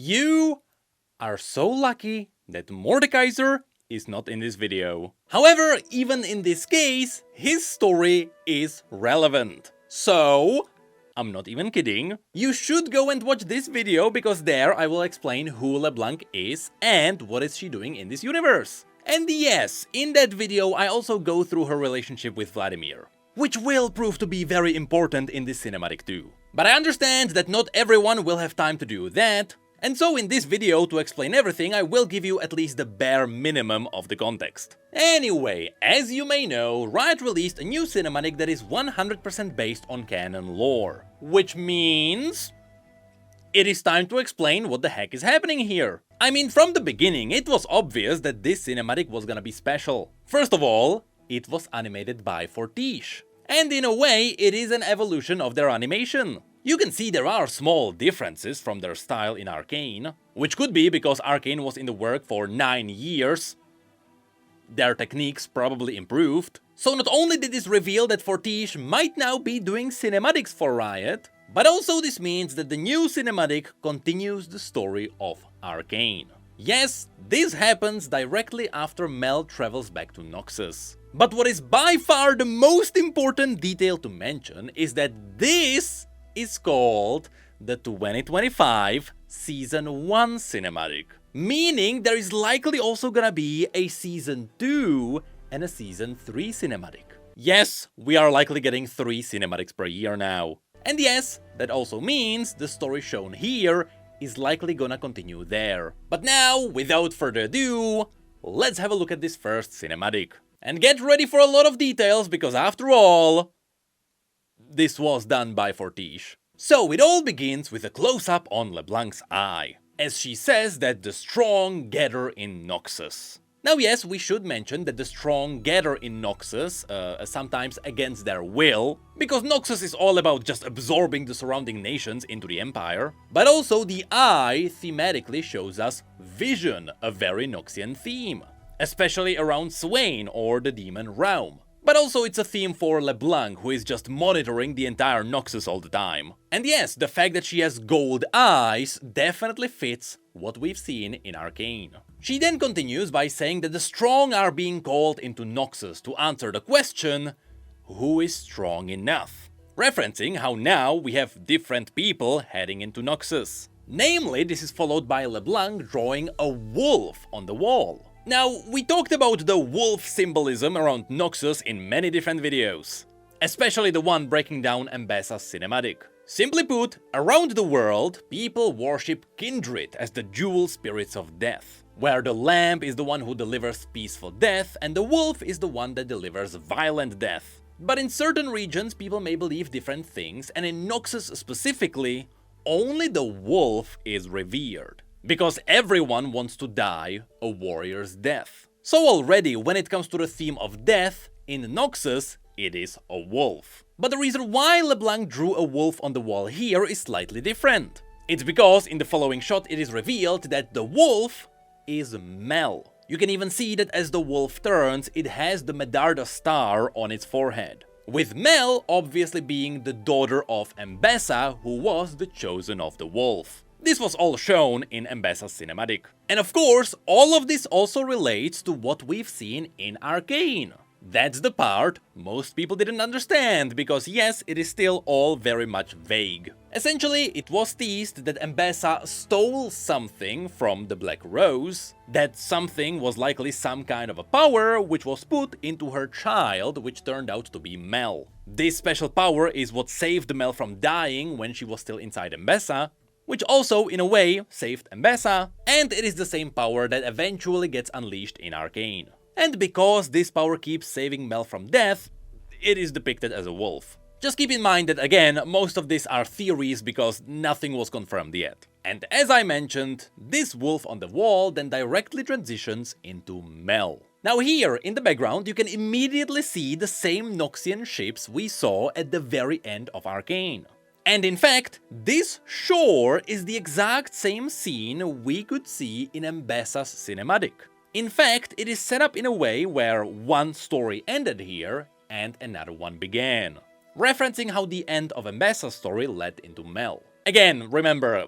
You are so lucky that Mordekaiser is not in this video. However, even in this case, his story is relevant. So, I'm not even kidding, you should go and watch this video because there I will explain who LeBlanc is and what is she doing in this universe. And yes, in that video I also go through her relationship with Vladimir, which will prove to be very important in this cinematic too. But I understand that not everyone will have time to do that, and so in this video, to explain everything, I will give you at least the bare minimum of the context. Anyway, as you may know, Riot released a new cinematic that is 100% based on canon lore. Which means it is time to explain what the heck is happening here. I mean, from the beginning, it was obvious that this cinematic was gonna be special. First of all, it was animated by Fortiche. And in a way, it is an evolution of their animation. You can see there are small differences from their style in Arcane, which could be because Arcane was in the work for 9 years. Their techniques probably improved. So not only did this reveal that Fortiche might now be doing cinematics for Riot, but also this means that the new cinematic continues the story of Arcane. Yes, this happens directly after Mel travels back to Noxus. But what is by far the most important detail to mention is that this is called the 2025 Season 1 cinematic. Meaning there is likely also gonna be a Season 2 and a Season 3 cinematic. Yes, we are likely getting 3 cinematics per year now. And yes, that also means the story shown here is likely gonna continue there. But now, without further ado, let's have a look at this first cinematic. And get ready for a lot of details because after all, this was done by Fortiche. So it all begins with a close-up on LeBlanc's eye, as she says that the strong gather in Noxus. Now yes, we should mention that the strong gather in Noxus, sometimes against their will, because Noxus is all about just absorbing the surrounding nations into the Empire, but also the eye thematically shows us vision, a very Noxian theme, especially around Swain or the Demon Realm. But also it's a theme for LeBlanc, who is just monitoring the entire Noxus all the time. And yes, the fact that she has gold eyes definitely fits what we've seen in Arcane. She then continues by saying that the strong are being called into Noxus to answer the question, who is strong enough? Referencing how now we have different people heading into Noxus. Namely, this is followed by LeBlanc drawing a wolf on the wall. Now, we talked about the wolf symbolism around Noxus in many different videos, especially the one breaking down Ambessa's cinematic. Simply put, around the world, people worship Kindred as the dual spirits of death, where the lamb is the one who delivers peaceful death and the wolf is the one that delivers violent death. But in certain regions, people may believe different things, and in Noxus specifically, only the wolf is revered. Because everyone wants to die a warrior's death. So already, when it comes to the theme of death, in Noxus, it is a wolf. But the reason why LeBlanc drew a wolf on the wall here is slightly different. It's because in the following shot it is revealed that the wolf is Mel. You can even see that as the wolf turns, it has the Medarda star on its forehead. With Mel obviously being the daughter of Ambessa, who was the chosen of the wolf. This was all shown in Ambessa's cinematic. And of course, all of this also relates to what we've seen in Arcane. That's the part most people didn't understand, because yes, it is still all very much vague. Essentially, it was teased that Ambessa stole something from the Black Rose. That something was likely some kind of a power which was put into her child, which turned out to be Mel. This special power is what saved Mel from dying when she was still inside Ambessa, which also, in a way, saved Ambessa, and it is the same power that eventually gets unleashed in Arcane. And because this power keeps saving Mel from death, it is depicted as a wolf. Just keep in mind that again, most of these are theories because nothing was confirmed yet. And as I mentioned, this wolf on the wall then directly transitions into Mel. Now here, in the background, you can immediately see the same Noxian ships we saw at the very end of Arcane. And in fact, this shore is the exact same scene we could see in Ambessa's cinematic. In fact, it is set up in a way where one story ended here and another one began, referencing how the end of Ambessa's story led into Mel. Again, remember,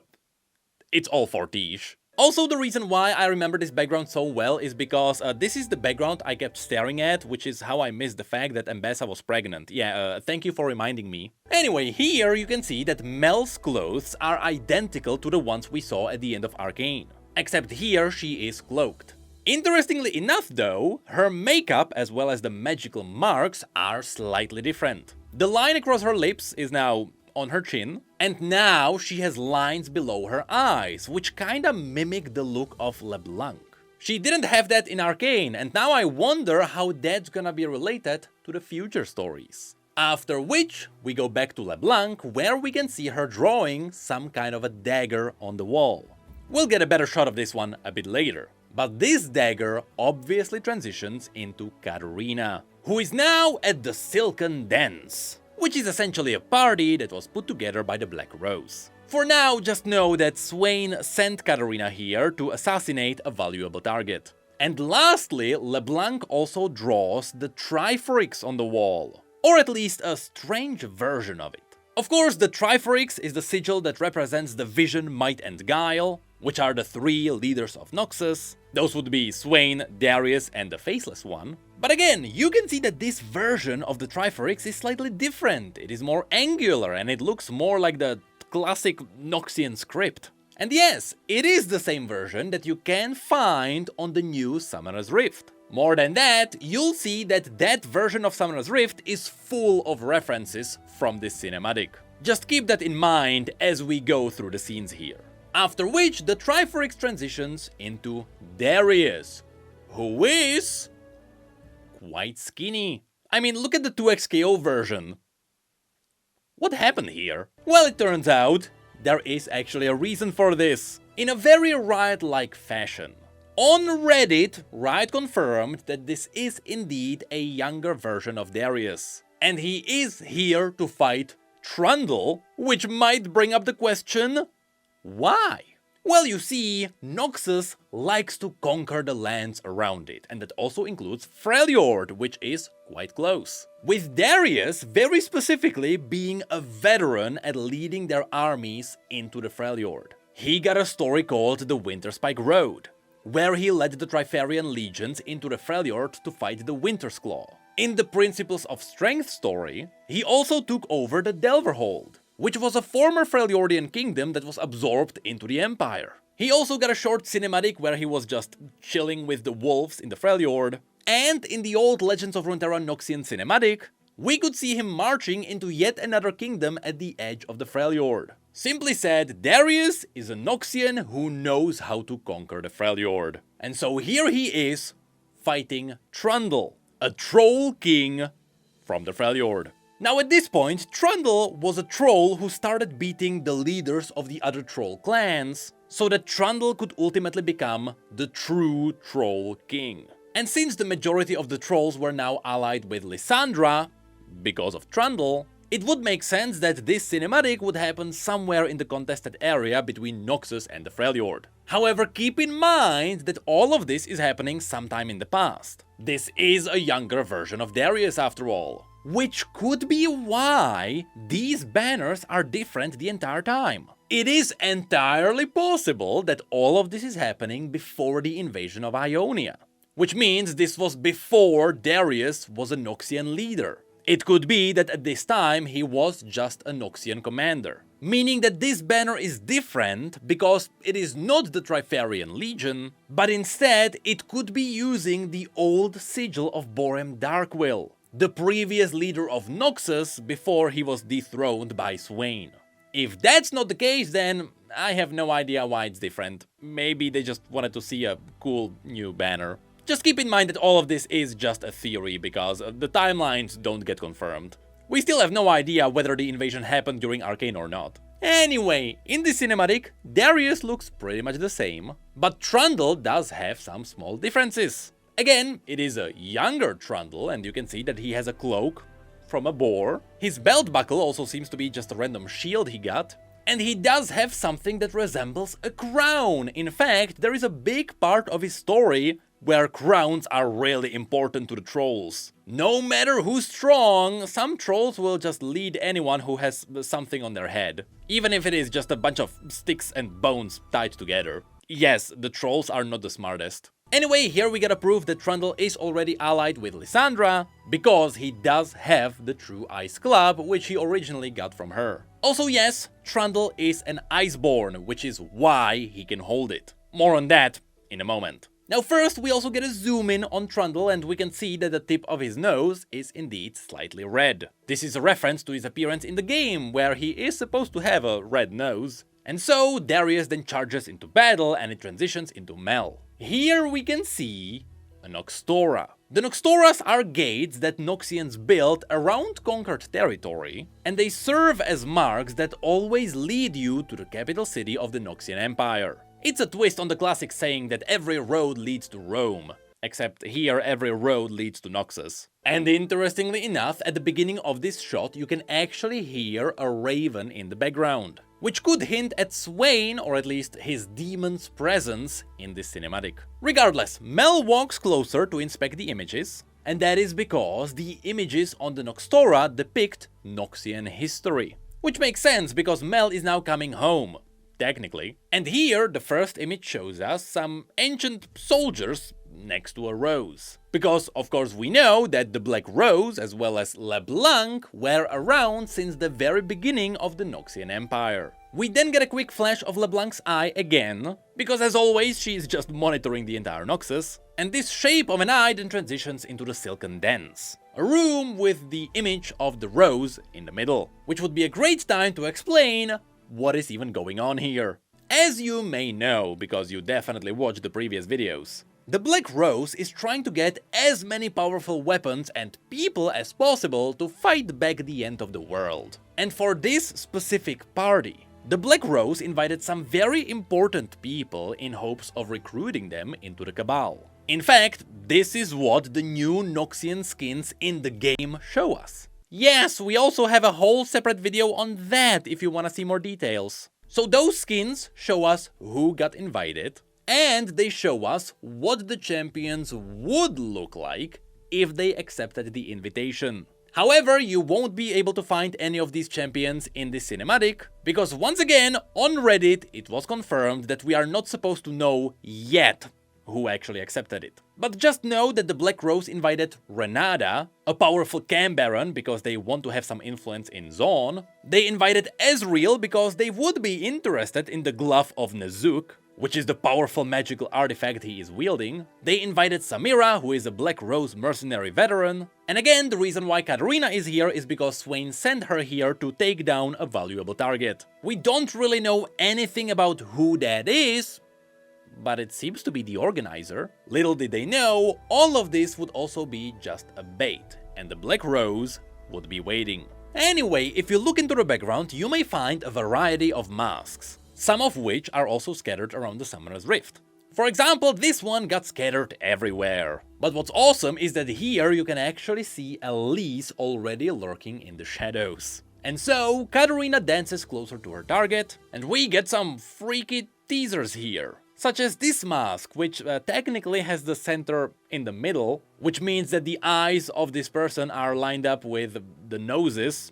it's all for Tish. Also, the reason why I remember this background so well is because this is the background I kept staring at, which is how I missed the fact that Ambessa was pregnant. Yeah, thank you for reminding me. Anyway, here you can see that Mel's clothes are identical to the ones we saw at the end of Arcane. Except here she is cloaked. Interestingly enough though, her makeup as well as the magical marks are slightly different. The line across her lips is now on her chin, and now she has lines below her eyes, which kinda mimic the look of LeBlanc. She didn't have that in Arcane, and now I wonder how that's gonna be related to the future stories. After which, we go back to LeBlanc, where we can see her drawing some kind of a dagger on the wall. We'll get a better shot of this one a bit later. But this dagger obviously transitions into Katarina, who is now at the Silken Dance, which is essentially a party that was put together by the Black Rose. For now, just know that Swain sent Katarina here to assassinate a valuable target. And lastly, LeBlanc also draws the Triforix on the wall, or at least a strange version of it. Of course, the Triforix is the sigil that represents the Vision, Might and Guile, which are the three leaders of Noxus. Those would be Swain, Darius and the Faceless One. But again, you can see that this version of the Triforix is slightly different. It is more angular and it looks more like the classic Noxian script. And yes, it is the same version that you can find on the new Summoner's Rift. More than that, you'll see that that version of Summoner's Rift is full of references from this cinematic. Just keep that in mind as we go through the scenes here. After which, the Triforix transitions into Darius, who is quite skinny. I mean, look at the 2xKO version. What happened here? Well, it turns out there is actually a reason for this. In a very Riot-like fashion. On Reddit, Riot confirmed that this is indeed a younger version of Darius. And he is here to fight Trundle, which might bring up the question, why? Well, you see, Noxus likes to conquer the lands around it, and that also includes Freljord, which is quite close. With Darius very specifically being a veteran at leading their armies into the Freljord. He got a story called the Winterspike Road, where he led the Trifarian legions into the Freljord to fight the Winter's Claw. In the Principles of Strength story, he also took over the Delverhold, which was a former Freljordian kingdom that was absorbed into the Empire. He also got a short cinematic where he was just chilling with the wolves in the Freljord, and in the old Legends of Runeterra Noxian cinematic, we could see him marching into yet another kingdom at the edge of the Freljord. Simply said, Darius is a Noxian who knows how to conquer the Freljord. And so here he is, fighting Trundle, a troll king from the Freljord. Now at this point, Trundle was a troll who started beating the leaders of the other troll clans, so that Trundle could ultimately become the true troll king. And since the majority of the trolls were now allied with Lysandra, because of Trundle, it would make sense that this cinematic would happen somewhere in the contested area between Noxus and the Freljord. However, keep in mind that all of this is happening sometime in the past. This is a younger version of Darius after all, which could be why these banners are different the entire time. It is entirely possible that all of this is happening before the invasion of Ionia, which means this was before Darius was a Noxian leader. It could be that at this time he was just a Noxian commander, meaning that this banner is different because it is not the Trifarian Legion, but instead it could be using the old sigil of Borem Darkwill, the previous leader of Noxus before he was dethroned by Swain. If that's not the case, then I have no idea why it's different. Maybe they just wanted to see a cool new banner. Just keep in mind that all of this is just a theory because the timelines don't get confirmed. We still have no idea whether the invasion happened during Arcane or not. Anyway, in this cinematic, Darius looks pretty much the same, but Trundle does have some small differences. Again, it is a younger Trundle, and you can see that he has a cloak from a boar. His belt buckle also seems to be just a random shield he got. And he does have something that resembles a crown. In fact, there is a big part of his story where crowns are really important to the trolls. No matter who's strong, some trolls will just lead anyone who has something on their head, even if it is just a bunch of sticks and bones tied together. Yes, the trolls are not the smartest. Anyway, here we get a proof that Trundle is already allied with Lysandra, because he does have the True Ice Club, which he originally got from her. Also yes, Trundle is an Iceborn, which is why he can hold it. More on that in a moment. Now first, we also get a zoom in on Trundle and we can see that the tip of his nose is indeed slightly red. This is a reference to his appearance in the game, where he is supposed to have a red nose. And so Darius then charges into battle and it transitions into Mel. Here we can see a Noxtora. The Noxtoras are gates that Noxians built around conquered territory, and they serve as marks that always lead you to the capital city of the Noxian Empire. It's a twist on the classic saying that every road leads to Rome, except here every road leads to Noxus. And interestingly enough, at the beginning of this shot you can actually hear a raven in the background, which could hint at Swain, or at least his demon's presence in this cinematic. Regardless, Mel walks closer to inspect the images, and that is because the images on the Noxtora depict Noxian history. Which makes sense, because Mel is now coming home, technically. And here, the first image shows us some ancient soldiers next to a rose. Because, of course, we know that the Black Rose, as well as LeBlanc, were around since the very beginning of the Noxian Empire. We then get a quick flash of LeBlanc's eye again, because as always, she is just monitoring the entire Noxus. And this shape of an eye then transitions into the Silken Dance, a room with the image of the rose in the middle, which would be a great time to explain what is even going on here. As you may know, because you definitely watched the previous videos, the Black Rose is trying to get as many powerful weapons and people as possible to fight back the end of the world. And for this specific party, the Black Rose invited some very important people in hopes of recruiting them into the Cabal. In fact, this is what the new Noxian skins in the game show us. Yes, we also have a whole separate video on that if you want to see more details. So those skins show us who got invited, and they show us what the champions would look like if they accepted the invitation. However, you won't be able to find any of these champions in this cinematic, because once again, on Reddit, it was confirmed that we are not supposed to know yet who actually accepted it. But just know that the Black Rose invited Renada, a powerful Cam Baron because they want to have some influence in Zone. They invited Ezreal because they would be interested in the Glove of Nezuk, which is the powerful magical artifact he is wielding. They invited Samira, who is a Black Rose mercenary veteran. And again, the reason why Katarina is here is because Swain sent her here to take down a valuable target. We don't really know anything about who that is, but it seems to be the organizer. Little did they know, all of this would also be just a bait, and the Black Rose would be waiting. Anyway, if you look into the background, you may find a variety of masks, some of which are also scattered around the Summoner's Rift. For example, this one got scattered everywhere. But what's awesome is that here you can actually see Elise already lurking in the shadows. And so, Katarina dances closer to her target, and we get some freaky teasers here. Such as this mask, which technically has the center in the middle, which means that the eyes of this person are lined up with the noses,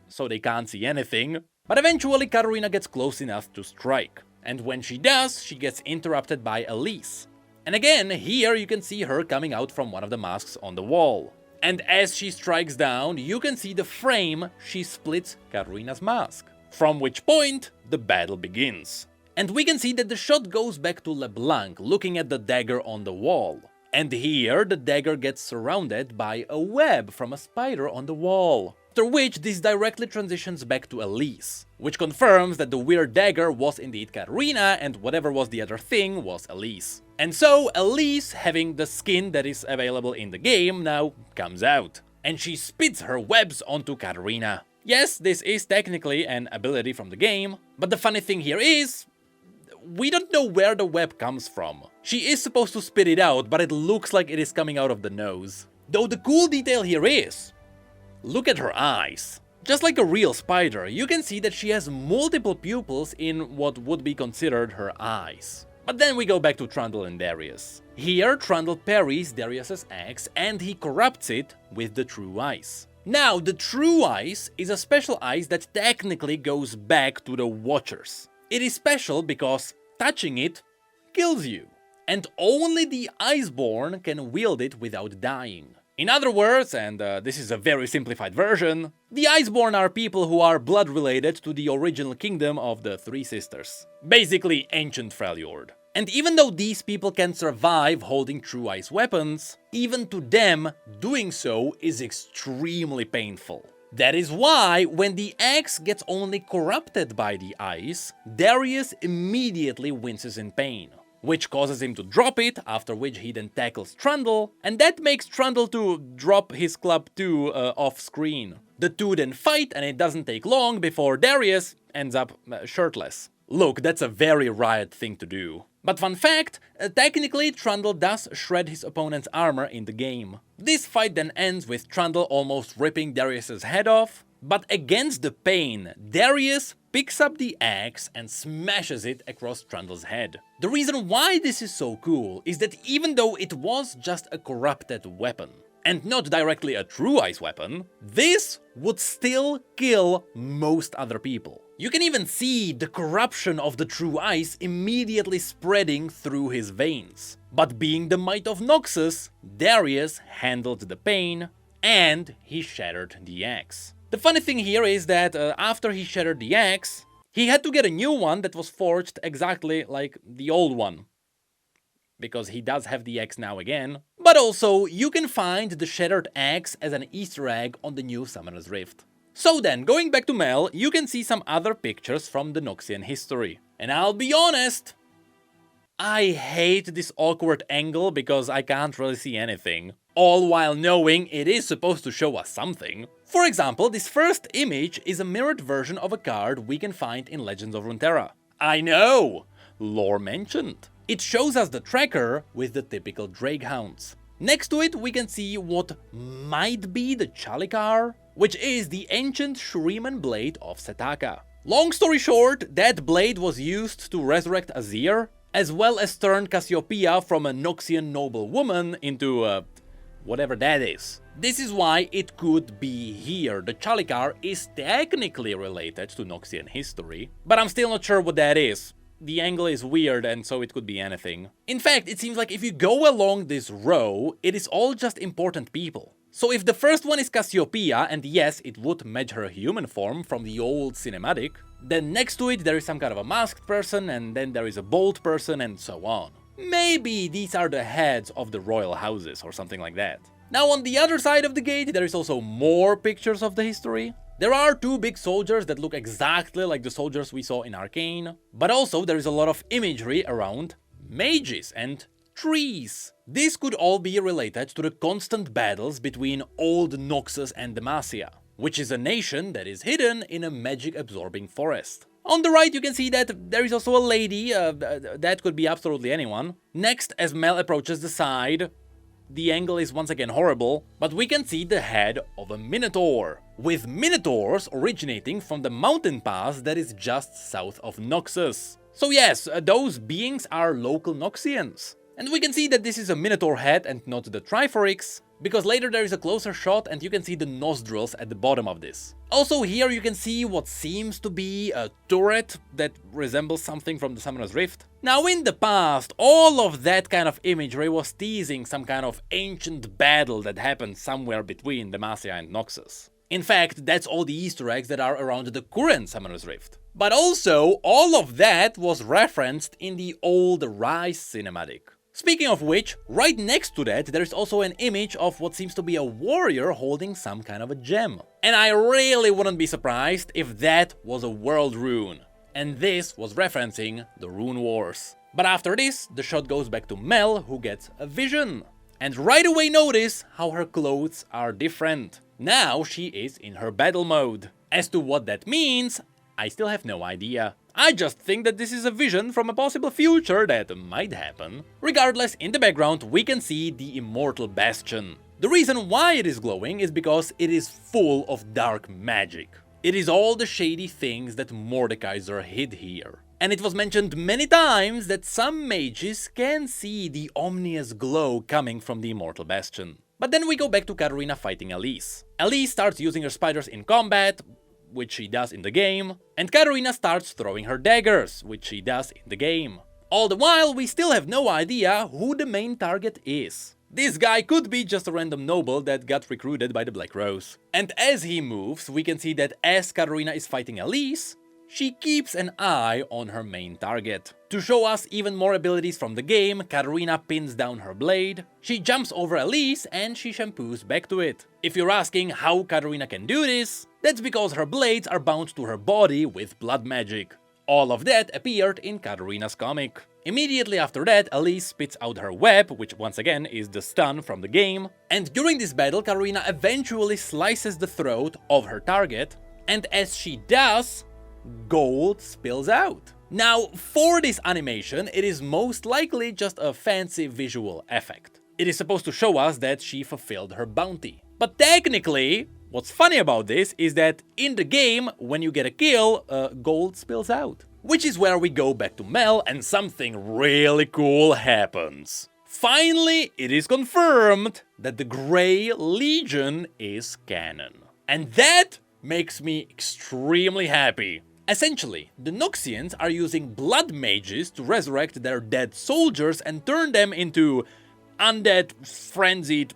so they can't see anything. But eventually Katarina gets close enough to strike, and when she does, she gets interrupted by Elise. And again, here you can see her coming out from one of the masks on the wall. And as she strikes down, you can see the frame she splits Katarina's mask, from which point the battle begins. And we can see that the shot goes back to LeBlanc looking at the dagger on the wall. And here the dagger gets surrounded by a web from a spider on the wall. After which this directly transitions back to Elise, which confirms that the weird dagger was indeed Katarina and whatever was the other thing was Elise. And so Elise, having the skin that is available in the game, now comes out. And she spits her webs onto Katarina. Yes, this is technically an ability from the game, but the funny thing here is, we don't know where the web comes from. She is supposed to spit it out, but it looks like it is coming out of the nose. Though the cool detail here is, look at her eyes. Just like a real spider, you can see that she has multiple pupils in what would be considered her eyes. But then we go back to Trundle and Darius. Here, Trundle parries Darius's axe and he corrupts it with the True Ice. Now, the True Ice is a special ice that technically goes back to the Watchers. It is special because touching it kills you, and only the Iceborn can wield it without dying. In other words, and this is a very simplified version, the Iceborn are people who are blood related to the original kingdom of the Three Sisters. Basically, ancient Freljord. And even though these people can survive holding True Ice weapons, even to them, doing so is extremely painful. That is why, when the axe gets only corrupted by the ice, Darius immediately winces in pain, which causes him to drop it, after which he then tackles Trundle, and that makes Trundle to drop his club too off screen. The two then fight, and it doesn't take long before Darius ends up shirtless. Look, that's a very Riot thing to do. But fun fact, technically Trundle does shred his opponent's armor in the game. This fight then ends with Trundle almost ripping Darius's head off, but against the pain, Darius picks up the axe and smashes it across Trundle's head. The reason why this is so cool is that even though it was just a corrupted weapon, and not directly a True Ice weapon, this would still kill most other people. You can even see the corruption of the True Ice immediately spreading through his veins. But being the might of Noxus, Darius handled the pain, and he shattered the axe. The funny thing here is that after he shattered the axe, he had to get a new one that was forged exactly like the old one. Because he does have the axe now again. But also, you can find the shattered axe as an Easter egg on the new Summoner's Rift. So then, going back to Mel, you can see some other pictures from the Noxian history. And I'll be honest, I hate this awkward angle because I can't really see anything. All while knowing it is supposed to show us something. For example, this first image is a mirrored version of a card we can find in Legends of Runeterra. I know! Lore mentioned. It shows us the tracker with the typical Drakehounds. Next to it we can see what might be the Chalikar, which is the ancient Shuriman blade of Setaka. Long story short, that blade was used to resurrect Azir, as well as turn Cassiopeia from a Noxian noble woman into whatever that is. This is why it could be here. The Chalikar is technically related to Noxian history, but I'm still not sure what that is. The angle is weird and so it could be anything. In fact, it seems like if you go along this row, it is all just important people. So if the first one is Cassiopeia, and yes, it would match her human form from the old cinematic, then next to it there is some kind of a masked person, and then there is a bold person, and so on. Maybe these are the heads of the royal houses or something like that. Now on the other side of the gate there is also more pictures of the history. There are two big soldiers that look exactly like the soldiers we saw in Arcane, but also there is a lot of imagery around mages and trees. This could all be related to the constant battles between Old Noxus and Demacia, which is a nation that is hidden in a magic-absorbing forest. On the right you can see that there is also a lady, that could be absolutely anyone. Next, as Mel approaches the side, the angle is once again horrible, but we can see the head of a Minotaur, with Minotaurs originating from the mountain pass that is just south of Noxus. So yes, those beings are local Noxians. And we can see that this is a Minotaur head and not the Triforix, because later there is a closer shot and you can see the nostrils at the bottom of this. Also here you can see what seems to be a turret that resembles something from the Summoner's Rift. Now in the past, all of that kind of imagery was teasing some kind of ancient battle that happened somewhere between Demacia and Noxus. In fact, that's all the Easter eggs that are around the current Summoner's Rift. But also, all of that was referenced in the old Rise cinematic. Speaking of which, right next to that there is also an image of what seems to be a warrior holding some kind of a gem. And I really wouldn't be surprised if that was a world rune. And this was referencing the Rune Wars. But after this, the shot goes back to Mel, who gets a vision. And right away notice how her clothes are different. Now she is in her battle mode. As to what that means, I still have no idea. I just think that this is a vision from a possible future that might happen. Regardless, in the background we can see the Immortal Bastion. The reason why it is glowing is because it is full of dark magic. It is all the shady things that Mordekaiser hid here. And it was mentioned many times that some mages can see the ominous glow coming from the Immortal Bastion. But then we go back to Katarina fighting Elise. Elise starts using her spiders in combat, which she does in the game, and Katarina starts throwing her daggers, which she does in the game. All the while, we still have no idea who the main target is. This guy could be just a random noble that got recruited by the Black Rose. And as he moves, we can see that as Katarina is fighting Elise, she keeps an eye on her main target. To show us even more abilities from the game, Katarina pins down her blade, she jumps over Elise and she shampoos back to it. If you're asking how Katarina can do this, that's because her blades are bound to her body with blood magic. All of that appeared in Katarina's comic. Immediately after that, Elise spits out her web, which once again is the stun from the game, and during this battle Katarina eventually slices the throat of her target, and as she does, gold spills out. Now, for this animation, it is most likely just a fancy visual effect. It is supposed to show us that she fulfilled her bounty. But technically, what's funny about this is that in the game, when you get a kill, gold spills out. Which is where we go back to Mel and something really cool happens. Finally, it is confirmed that the Grey Legion is canon. And that makes me extremely happy. Essentially, the Noxians are using blood mages to resurrect their dead soldiers and turn them into undead, frenzied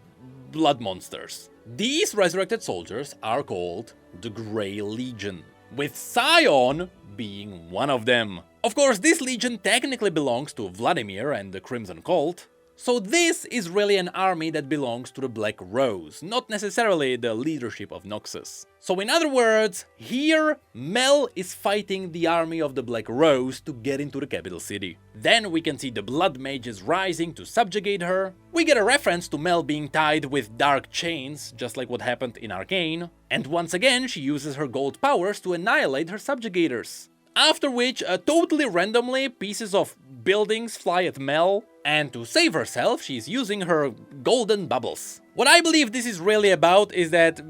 blood monsters. These resurrected soldiers are called the Grey Legion, with Scion being one of them. Of course, this legion technically belongs to Vladimir and the Crimson Cult, so this is really an army that belongs to the Black Rose, not necessarily the leadership of Noxus. So in other words, here Mel is fighting the army of the Black Rose to get into the capital city. Then we can see the blood mages rising to subjugate her. We get a reference to Mel being tied with dark chains, just like what happened in Arcane. And once again, she uses her gold powers to annihilate her subjugators. After which, totally randomly, pieces of buildings fly at Mel, and to save herself, she's using her golden bubbles. What I believe this is really about is that,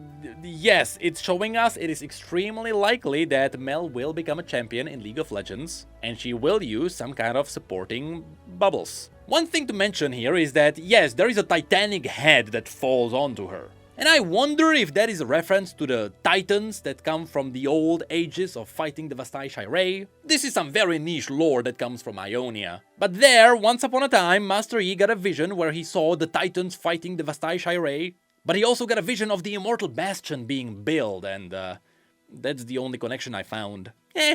yes, it's showing us it is extremely likely that Mel will become a champion in League of Legends, and she will use some kind of supporting bubbles. One thing to mention here is that, yes, there is a titanic head that falls onto her. And I wonder if that is a reference to the titans that come from the old ages of fighting the Vastai Shirei. This is some very niche lore that comes from Ionia. But there, once upon a time, Master Yi got a vision where he saw the titans fighting the Vastai Shirei, but he also got a vision of the Immortal Bastion being built, and that's the only connection I found.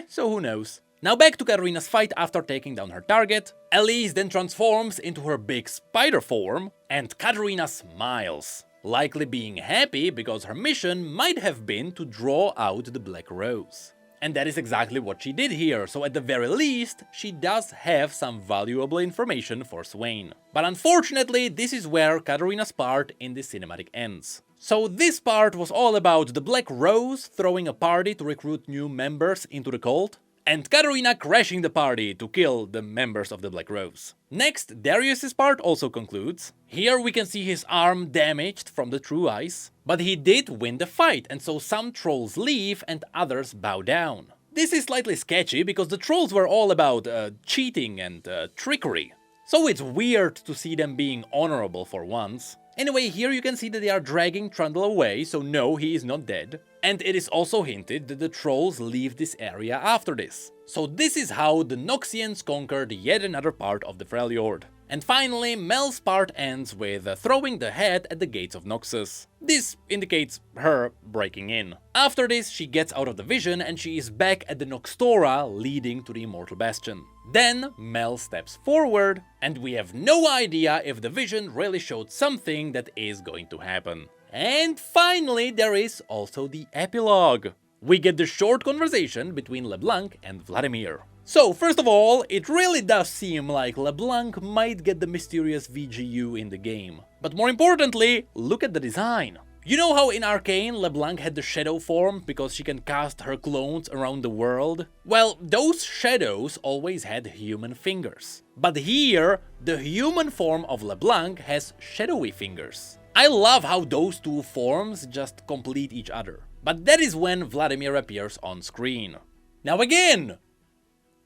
So who knows. Now back to Katarina's fight after taking down her target. Elise then transforms into her big spider form, and Katarina smiles, likely being happy because her mission might have been to draw out the Black Rose. And that is exactly what she did here, so at the very least, she does have some valuable information for Swain. But unfortunately, this is where Katarina's part in the cinematic ends. So this part was all about the Black Rose throwing a party to recruit new members into the cult, and Katarina crashing the party to kill the members of the Black Rose. Next, Darius' part also concludes. Here we can see his arm damaged from the true ice, but he did win the fight, and so some trolls leave and others bow down. This is slightly sketchy because the trolls were all about cheating and trickery, so it's weird to see them being honorable for once. Anyway, here you can see that they are dragging Trundle away, so no, he is not dead. And it is also hinted that the trolls leave this area after this. So this is how the Noxians conquered yet another part of the Freljord. And finally, Mel's part ends with throwing the head at the gates of Noxus. This indicates her breaking in. After this, she gets out of the vision and she is back at the Noxtora leading to the Immortal Bastion. Then Mel steps forward, and we have no idea if the vision really showed something that is going to happen. And finally, there is also the epilogue. We get the short conversation between LeBlanc and Vladimir. So, first of all, it really does seem like LeBlanc might get the mysterious VGU in the game. But more importantly, look at the design. You know how in Arcane LeBlanc had the shadow form because she can cast her clones around the world? Well, those shadows always had human fingers. But here, the human form of LeBlanc has shadowy fingers. I love how those two forms just complete each other. But that is when Vladimir appears on screen. Now again,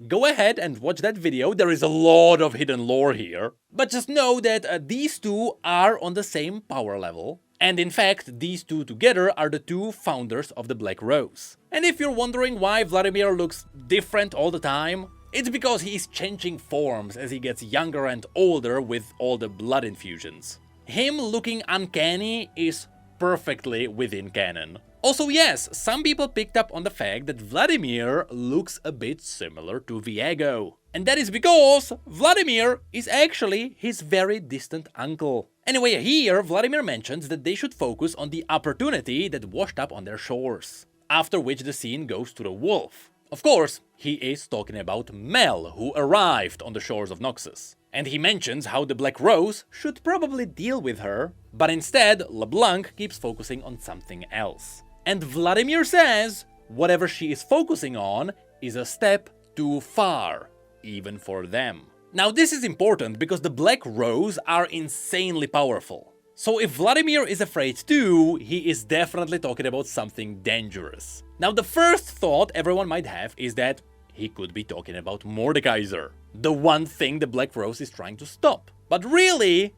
Go ahead and watch that video, there is a lot of hidden lore here. But just know that these two are on the same power level. And in fact, these two together are the two founders of the Black Rose. And if you're wondering why Vladimir looks different all the time, it's because he's changing forms as he gets younger and older with all the blood infusions. Him looking uncanny is perfectly within canon. Also yes, some people picked up on the fact that Vladimir looks a bit similar to Viego. And that is because Vladimir is actually his very distant uncle. Anyway, here Vladimir mentions that they should focus on the opportunity that washed up on their shores. After which the scene goes to the wolf. Of course, he is talking about Mel, who arrived on the shores of Noxus. And he mentions how the Black Rose should probably deal with her, but instead LeBlanc keeps focusing on something else. And Vladimir says whatever she is focusing on is a step too far, even for them. Now this is important because the Black Rose are insanely powerful. So if Vladimir is afraid too, he is definitely talking about something dangerous. Now the first thought everyone might have is that he could be talking about Mordekaiser, the one thing the Black Rose is trying to stop. But really,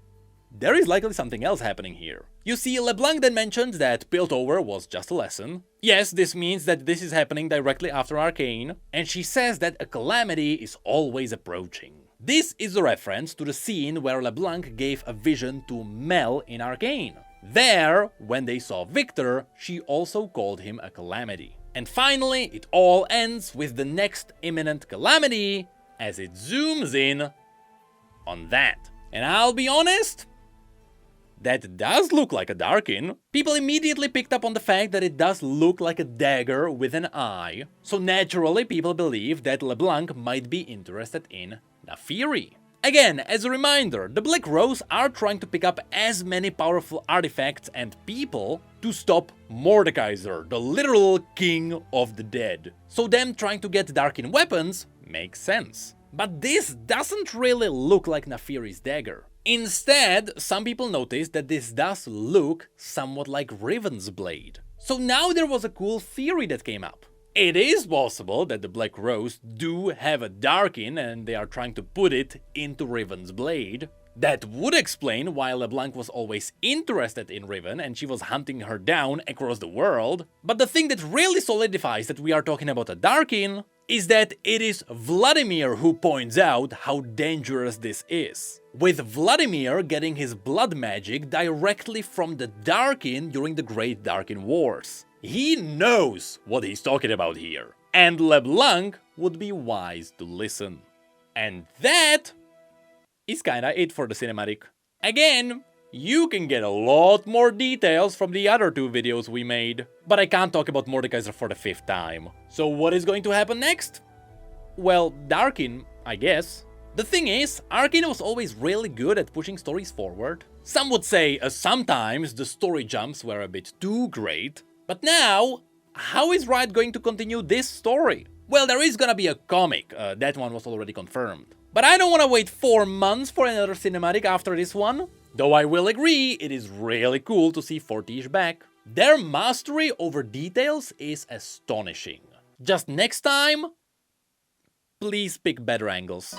there is likely something else happening here. You see, LeBlanc then mentions that Piltover was just a lesson. Yes, this means that this is happening directly after Arcane, and she says that a calamity is always approaching. This is a reference to the scene where LeBlanc gave a vision to Mel in Arcane. There, when they saw Victor, she also called him a calamity. And finally, it all ends with the next imminent calamity as it zooms in on that. And I'll be honest, that does look like a Darkin. People immediately picked up on the fact that it does look like a dagger with an eye. So naturally people believe that LeBlanc might be interested in Naafiri. Again, as a reminder, the Black Rose are trying to pick up as many powerful artifacts and people to stop Mordekaiser, the literal king of the dead. So them trying to get Darkin weapons makes sense. But this doesn't really look like Naafiri's dagger. Instead, some people noticed that this does look somewhat like Riven's blade. So now there was a cool theory that came up. It is possible that the Black Rose do have a Darkin and they are trying to put it into Riven's blade. That would explain why LeBlanc was always interested in Riven and she was hunting her down across the world. But the thing that really solidifies that we are talking about a Darkin is that it is Vladimir who points out how dangerous this is. With Vladimir getting his blood magic directly from the Darkin during the Great Darkin Wars. He knows what he's talking about here. And LeBlanc would be wise to listen. And that is kinda it for the cinematic. Again, you can get a lot more details from the other two videos we made, but I can't talk about Mordekaiser for the 5th time. So what is going to happen next? Well, Darkin, I guess. The thing is, Arcane was always really good at pushing stories forward. Some would say sometimes the story jumps were a bit too great. But now, how is Riot going to continue this story? Well, there is gonna be a comic, that one was already confirmed. But I don't wanna wait 4 months for another cinematic after this one. Though I will agree, it is really cool to see Fortiche back. Their mastery over details is astonishing. Just next time, please pick better angles.